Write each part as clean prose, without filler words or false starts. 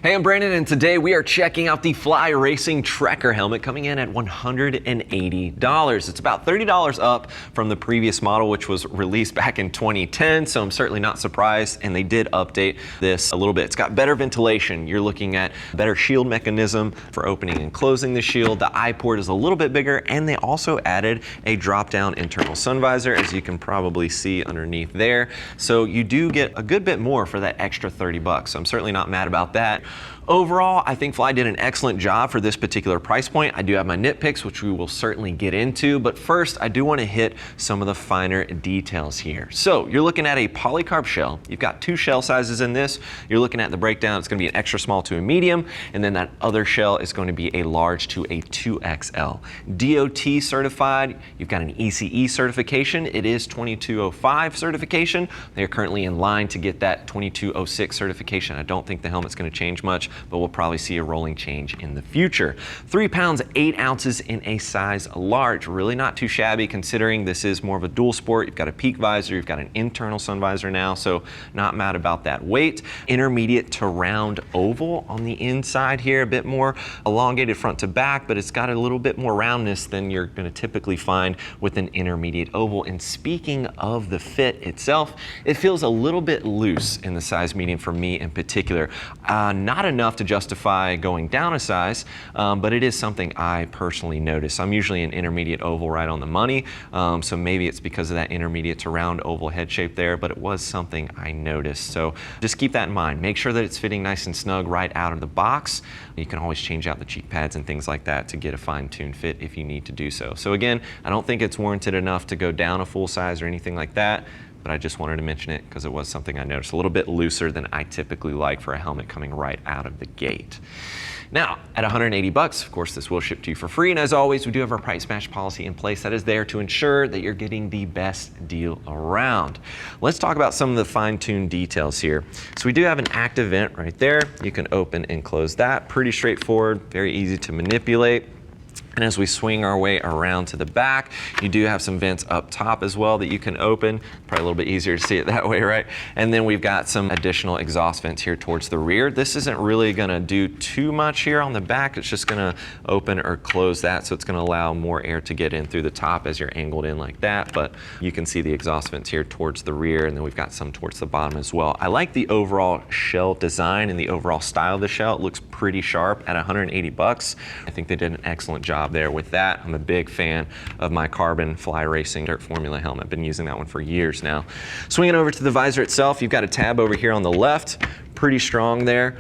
Hey, I'm Brandon, and today we are checking out the Fly Racing Trekker helmet, coming in at $180. It's about $30 up from the previous model, which was released back in 2010, so I'm certainly not surprised, and they did update this a little bit. It's got better ventilation. You're looking at better shield mechanism for opening and closing the shield. The eye port is a little bit bigger, and they also added a drop-down internal sun visor, as you can probably see underneath there. So you do get a good bit more for that extra 30 bucks. So I'm certainly not mad about that. Overall, I think Fly did an excellent job for this particular price point. I do have my nitpicks, which we will certainly get into, but first I do want to hit some of the finer details here. So you're looking at a polycarb shell. You've got two shell sizes in this. You're looking at the breakdown. It's going to be an extra small to a medium, and then that other shell is going to be a large to a 2XL. DOT certified. You've got an ECE certification. It is 2205 certification. They are currently in line to get that 2206 certification. I don't think the helmet's going to change much, but we'll probably see a rolling change in the future. 3 pounds, 8 ounces in a size large. Really not too shabby considering this is more of a dual sport. You've got a peak visor, you've got an internal sun visor now, so not mad about that weight. Intermediate to round oval on the inside here, a bit more elongated front to back, but it's got a little bit more roundness than you're going to typically find with an intermediate oval. And speaking of the fit itself, it feels a little bit loose in the size medium for me in particular. Not enough to justify going down a size, but it is something I personally notice. I'm usually an intermediate oval right on the money, so maybe it's because of that intermediate to round oval head shape there, but it was something I noticed. So just keep that in mind. Make sure that it's fitting nice and snug right out of the box. You can always change out the cheek pads and things like that to get a fine-tuned fit if you need to do so. So again, I don't think it's warranted enough to go down a full size or anything like that, but I just wanted to mention it because it was something I noticed. A little bit looser than I typically like for a helmet coming right out of the gate. Now, at 180 bucks, of course, this will ship to you for free. And as always, we do have our price match policy in place that is there to ensure that you're getting the best deal around. Let's talk about some of the fine-tuned details here. So we do have an active vent right there. You can open and close that. Pretty straightforward, very easy to manipulate. And as we swing our way around to the back, you do have some vents up top as well that you can open. Probably a little bit easier to see it that way, right? And then we've got some additional exhaust vents here towards the rear. This isn't really gonna do too much here on the back. It's just gonna open or close that, so it's gonna allow more air to get in through the top as you're angled in like that. But you can see the exhaust vents here towards the rear, and then we've got some towards the bottom as well. I like the overall shell design and the overall style of the shell. It looks pretty sharp at 180 bucks. I think they did an excellent job there with that. I'm a big fan of my carbon Fly Racing Dirt Formula helmet. Been using that one for years now. Swinging over to the visor itself, you've got a tab over here on the left. Pretty strong there,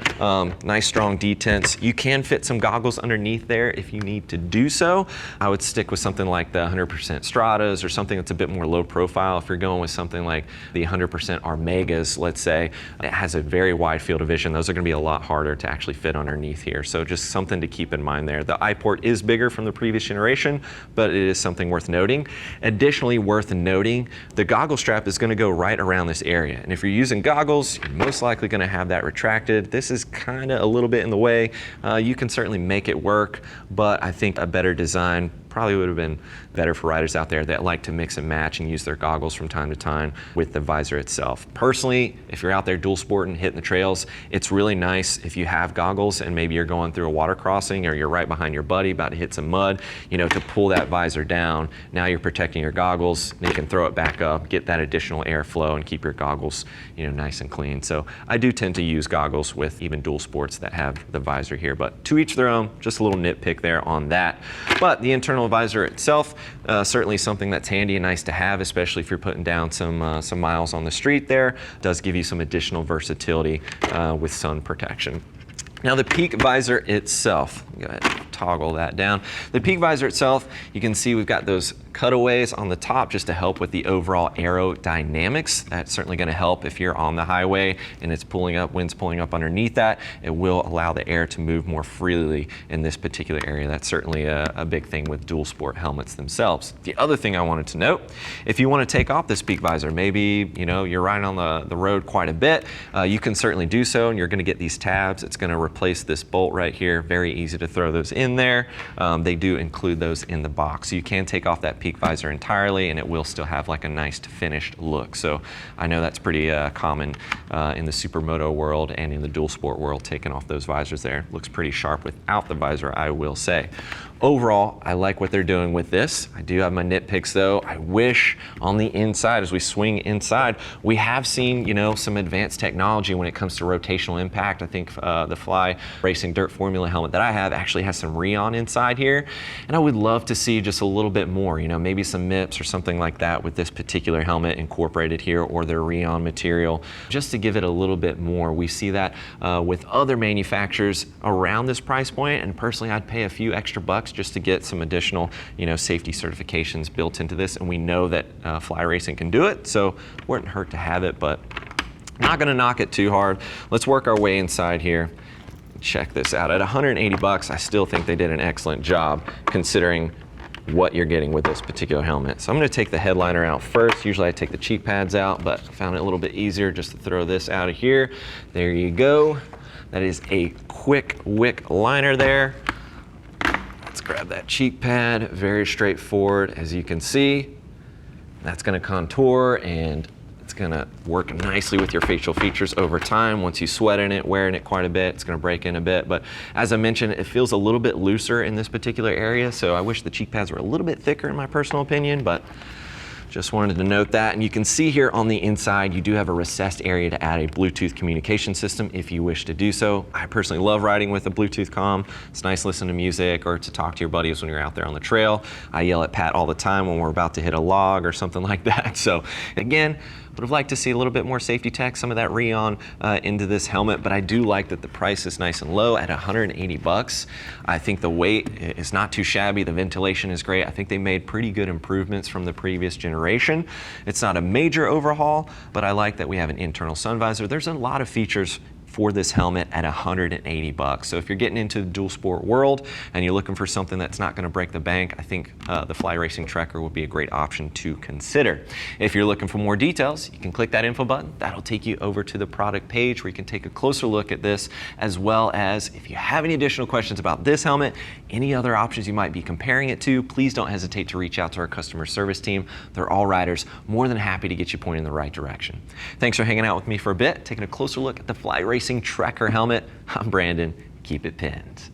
nice strong detents. You can fit some goggles underneath there if you need to do so. I would stick with something like the 100% Stratas or something that's a bit more low profile. If you're going with something like the 100% Armegas, let's say, it has a very wide field of vision. Those are gonna be a lot harder to actually fit underneath here. So just something to keep in mind there. The eye port is bigger from the previous generation, but it is something worth noting. Additionally, worth noting, the goggle strap is gonna go right around this area. And if you're using goggles, you're most likely gonna have that retracted. This is kind of a little bit in the way. You can certainly make it work, but I think a better design probably would have been better for riders out there that like to mix and match and use their goggles from time to time with the visor itself. Personally, if you're out there dual sporting, hitting the trails, it's really nice if you have goggles and maybe you're going through a water crossing or you're right behind your buddy about to hit some mud, you know, to pull that visor down. Now you're protecting your goggles, and you can throw it back up, get that additional airflow and keep your goggles, you know, nice and clean. So I do tend to use goggles with even dual sports that have the visor here, but to each their own, just a little nitpick there on that. But the internal visor itself, certainly something that's handy and nice to have, especially if you're putting down some miles on the street there. Does give you some additional versatility with sun protection. Now the peak visor itself, go ahead and toggle that down. The peak visor itself, you can see we've got those cutaways on the top just to help with the overall aerodynamics. That's certainly going to help if you're on the highway and it's pulling up, wind's pulling up underneath that. It will allow the air to move more freely in this particular area. That's certainly a big thing with dual sport helmets themselves. The other thing I wanted to note, if you want to take off this peak visor, maybe you're riding on the road quite a bit, you can certainly do so, and you're going to get these tabs. It's going to replace this bolt right here. Very easy to throw those in. in there, they do include those in the box. So you can take off that peak visor entirely and it will still have like a nice finished look. So I know that's pretty common in the supermoto world and in the dual sport world, taking off those visors there. Looks pretty sharp without the visor, I will say. Overall, I like what they're doing with this. I do have my nitpicks though. I wish on the inside, as we swing inside, we have seen, you know, some advanced technology when it comes to rotational impact. I think the Fly Racing Dirt Formula helmet that I have actually has some Rheon inside here. And I would love to see just a little bit more, you know, maybe some MIPS or something like that with this particular helmet incorporated here, or their Rheon material, just to give it a little bit more. We see that with other manufacturers around this price point, and personally I'd pay a few extra bucks just to get some additional, you know, safety certifications built into this, and we know that Fly Racing can do it, so it wouldn't hurt to have it, but not gonna knock it too hard. Let's work our way inside here. Check this out. At 180 bucks, I still think they did an excellent job considering what you're getting with this particular helmet. So I'm gonna take the headliner out first. Usually I take the cheek pads out, but I found it a little bit easier just to throw this out of here. There you go. That is a Qwick liner there. Let's grab that cheek pad, very straightforward. As you can see, that's gonna contour and it's gonna work nicely with your facial features over time. Once you sweat in it, wearing it quite a bit, it's gonna break in a bit. But as I mentioned, it feels a little bit looser in this particular area, so I wish the cheek pads were a little bit thicker in my personal opinion, but just wanted to note that. And you can see here on the inside, you do have a recessed area to add a Bluetooth communication system if you wish to do so. I personally love riding with a Bluetooth comm. It's nice to listen to music or to talk to your buddies when you're out there on the trail. I yell at Pat all the time when we're about to hit a log or something like that. So again, would have liked to see a little bit more safety tech, some of that Rheon into this helmet, but I do like that the price is nice and low at 180 bucks. I think the weight is not too shabby. The ventilation is great. I think they made pretty good improvements from the previous generation. It's not a major overhaul, but I like that we have an internal sun visor. There's a lot of features for this helmet at 180 bucks. So if you're getting into the dual sport world and you're looking for something that's not gonna break the bank, I think the Fly Racing Trekker would be a great option to consider. If you're looking for more details, you can click that info button. That'll take you over to the product page where you can take a closer look at this, as well as if you have any additional questions about this helmet, any other options you might be comparing it to, please don't hesitate to reach out to our customer service team. They're all riders, more than happy to get you pointed in the right direction. Thanks for hanging out with me for a bit, taking a closer look at the Fly Racing Trekker helmet. I'm Brandon. Keep it pinned.